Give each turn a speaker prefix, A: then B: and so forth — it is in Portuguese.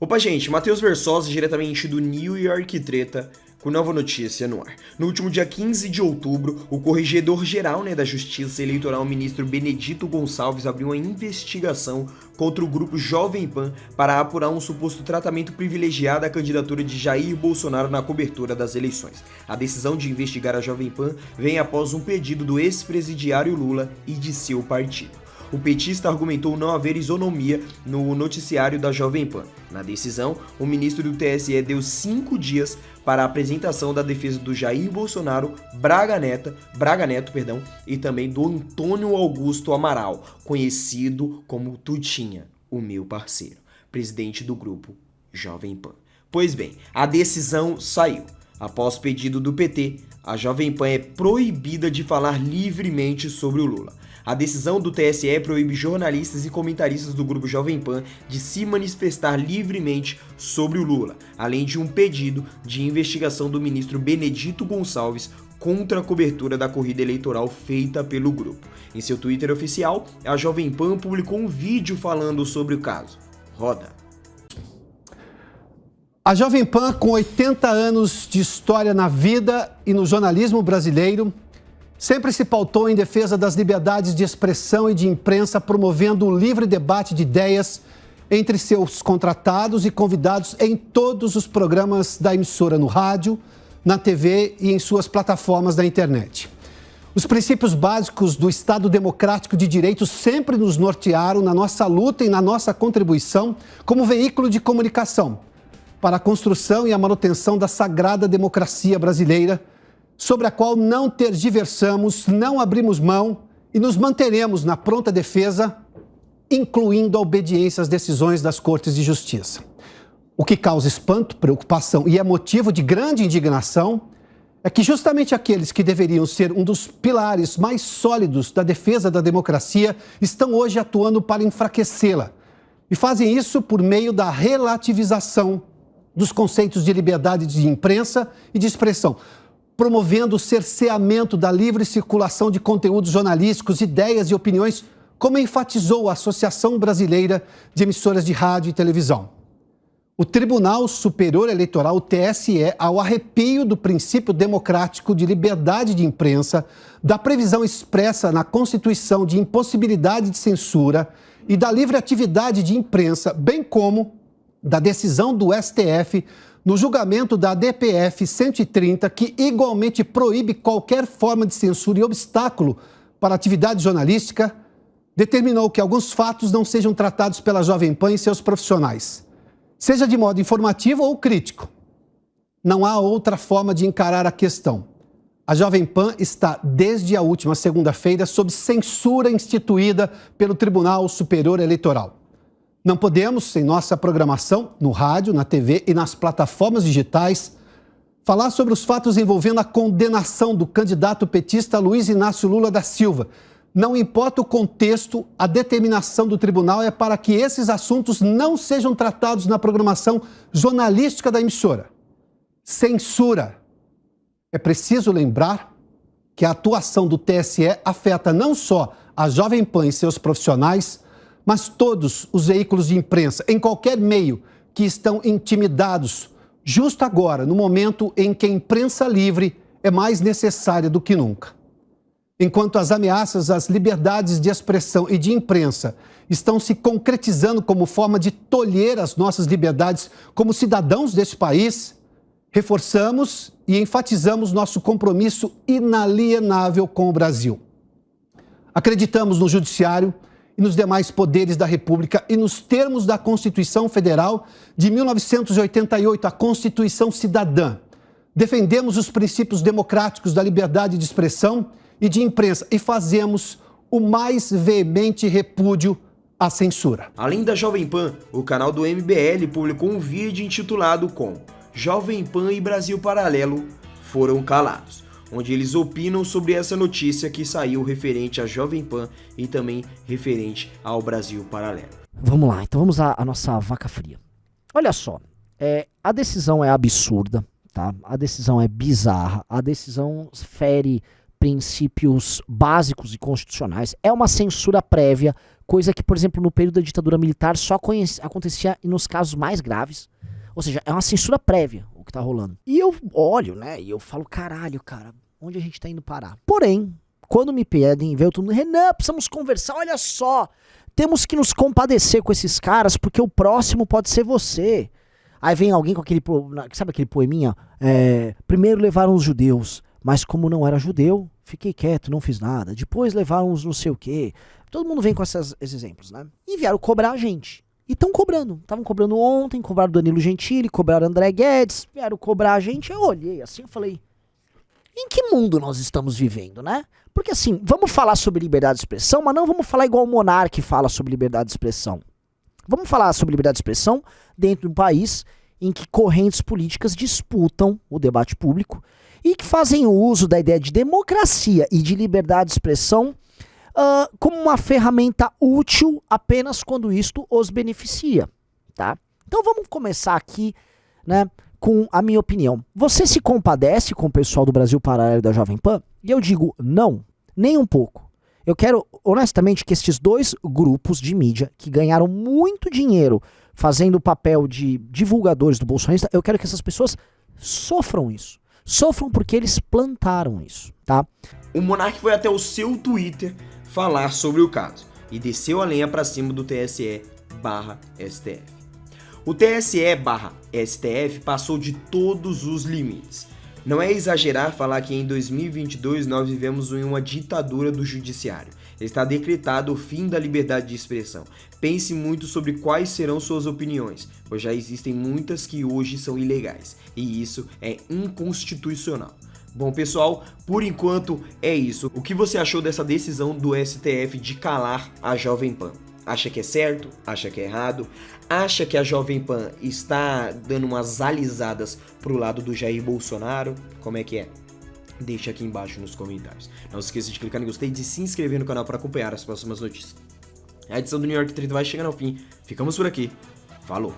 A: Opa, gente, Matheus Versosa, diretamente do New York Treta, com nova notícia no ar. No último dia 15 de outubro, o Corregedor-Geral da Justiça Eleitoral, ministro Benedito Gonçalves, abriu uma investigação contra o grupo Jovem Pan para apurar um suposto tratamento privilegiado à candidatura de Jair Bolsonaro na cobertura das eleições. A decisão de investigar a Jovem Pan vem após um pedido do ex-presidiário Lula e de seu partido. O petista argumentou não haver isonomia no noticiário da Jovem Pan. Na decisão, o ministro do TSE deu 5 dias para a apresentação da defesa do Jair Bolsonaro, Braga Neto, e também do Antônio Augusto Amaral, conhecido como Tutinha, o meu parceiro, presidente do grupo Jovem Pan. Pois bem, a decisão saiu. Após pedido do PT, a Jovem Pan é proibida de falar livremente sobre o Lula. A decisão do TSE proíbe jornalistas e comentaristas do grupo Jovem Pan de se manifestar livremente sobre o Lula, além de um pedido de investigação do ministro Benedito Gonçalves contra a cobertura da corrida eleitoral feita pelo grupo. Em seu Twitter oficial, a Jovem Pan publicou um vídeo falando sobre o caso. Roda.
B: A Jovem Pan, com 80 anos de história na vida e no jornalismo brasileiro, sempre se pautou em defesa das liberdades de expressão e de imprensa, promovendo o livre debate de ideias entre seus contratados e convidados em todos os programas da emissora, no rádio, na TV e em suas plataformas da internet. Os princípios básicos do Estado Democrático de Direito sempre nos nortearam na nossa luta e na nossa contribuição como veículo de comunicação para a construção e a manutenção da sagrada democracia brasileira, sobre a qual não tergiversamos, não abrimos mão e nos manteremos na pronta defesa, incluindo a obediência às decisões das Cortes de Justiça. O que causa espanto, preocupação e é motivo de grande indignação é que justamente aqueles que deveriam ser um dos pilares mais sólidos da defesa da democracia estão hoje atuando para enfraquecê-la e fazem isso por meio da relativização dos conceitos de liberdade de imprensa e de expressão, promovendo o cerceamento da livre circulação de conteúdos jornalísticos, ideias e opiniões, como enfatizou a Associação Brasileira de Emissoras de Rádio e Televisão. O Tribunal Superior Eleitoral, o TSE, ao arrepio do princípio democrático de liberdade de imprensa, da previsão expressa na Constituição de impossibilidade de censura e da livre atividade de imprensa, bem como da decisão do STF no julgamento da DPF 130, que igualmente proíbe qualquer forma de censura e obstáculo para a atividade jornalística, determinou que alguns fatos não sejam tratados pela Jovem Pan e seus profissionais, seja de modo informativo ou crítico. Não há outra forma de encarar a questão. A Jovem Pan está, desde a última segunda-feira, sob censura instituída pelo Tribunal Superior Eleitoral. Não podemos, em nossa programação, no rádio, na TV e nas plataformas digitais, falar sobre os fatos envolvendo a condenação do candidato petista Luiz Inácio Lula da Silva. Não importa o contexto, a determinação do tribunal é para que esses assuntos não sejam tratados na programação jornalística da emissora. Censura. É preciso lembrar que a atuação do TSE afeta não só a Jovem Pan e seus profissionais, mas todos os veículos de imprensa, em qualquer meio, que estão intimidados, justo agora, no momento em que a imprensa livre é mais necessária do que nunca. Enquanto as ameaças às liberdades de expressão e de imprensa estão se concretizando como forma de tolher as nossas liberdades como cidadãos deste país, reforçamos e enfatizamos nosso compromisso inalienável com o Brasil. Acreditamos no Judiciário e nos demais poderes da República e nos termos da Constituição Federal de 1988, a Constituição Cidadã. Defendemos os princípios democráticos da liberdade de expressão e de imprensa e fazemos o mais veemente repúdio à censura.
A: Além da Jovem Pan, o canal do MBL publicou um vídeo intitulado com Jovem Pan e Brasil Paralelo foram calados, onde eles opinam sobre essa notícia que saiu referente à Jovem Pan e também referente ao Brasil Paralelo.
C: Vamos lá, então vamos à nossa vaca fria. Olha só, a decisão é absurda, tá? A decisão é bizarra, a decisão fere princípios básicos e constitucionais. É uma censura prévia, coisa que, por exemplo, no período da ditadura militar só acontecia nos casos mais graves. Ou seja, é uma censura prévia o que tá rolando. E eu olho, né, e eu falo, caralho, cara, onde a gente tá indo parar? Porém, quando me pedem, veio todo mundo, Renan, precisamos conversar, olha só, temos que nos compadecer com esses caras, porque o próximo pode ser você. Aí vem alguém com aquele, sabe aquele poeminha? Primeiro levaram os judeus, mas como não era judeu, fiquei quieto, não fiz nada. Depois levaram os não sei o quê. Todo mundo vem com esses exemplos, né? E vieram cobrar a gente. E estão cobrando. Estavam cobrando ontem, cobraram Danilo Gentili, cobraram André Guedes, vieram cobrar a gente. Eu olhei assim e falei, em que mundo nós estamos vivendo, né? Porque assim, vamos falar sobre liberdade de expressão, mas não vamos falar igual o Monark fala sobre liberdade de expressão. Vamos falar sobre liberdade de expressão dentro de um país em que correntes políticas disputam o debate público e que fazem uso da ideia de democracia e de liberdade de expressão como uma ferramenta útil apenas quando isto os beneficia, tá? Então vamos começar aqui, né, com a minha opinião. Você se compadece com o pessoal do Brasil Paralelo e da Jovem Pan? E eu digo não, nem um pouco. Eu quero, honestamente, que estes dois grupos de mídia que ganharam muito dinheiro fazendo o papel de divulgadores do bolsonarista, eu quero que essas pessoas sofram isso. Sofram porque eles plantaram isso, tá?
A: O Monark foi até o seu Twitter falar sobre o caso e desceu a lenha pra cima do TSE/STF. O TSE/STF passou de todos os limites. Não é exagerar falar que em 2022 nós vivemos em uma ditadura do judiciário. Está decretado o fim da liberdade de expressão. Pense muito sobre quais serão suas opiniões, pois já existem muitas que hoje são ilegais, e isso é inconstitucional. Bom, pessoal, por enquanto é isso. O que você achou dessa decisão do STF de calar a Jovem Pan? Acha que é certo? Acha que é errado? Acha que a Jovem Pan está dando umas alisadas pro lado do Jair Bolsonaro? Como é que é? Deixa aqui embaixo nos comentários. Não se esqueça de clicar no gostei e de se inscrever no canal para acompanhar as próximas notícias. A edição do New York 30 vai chegando ao fim. Ficamos por aqui. Falou!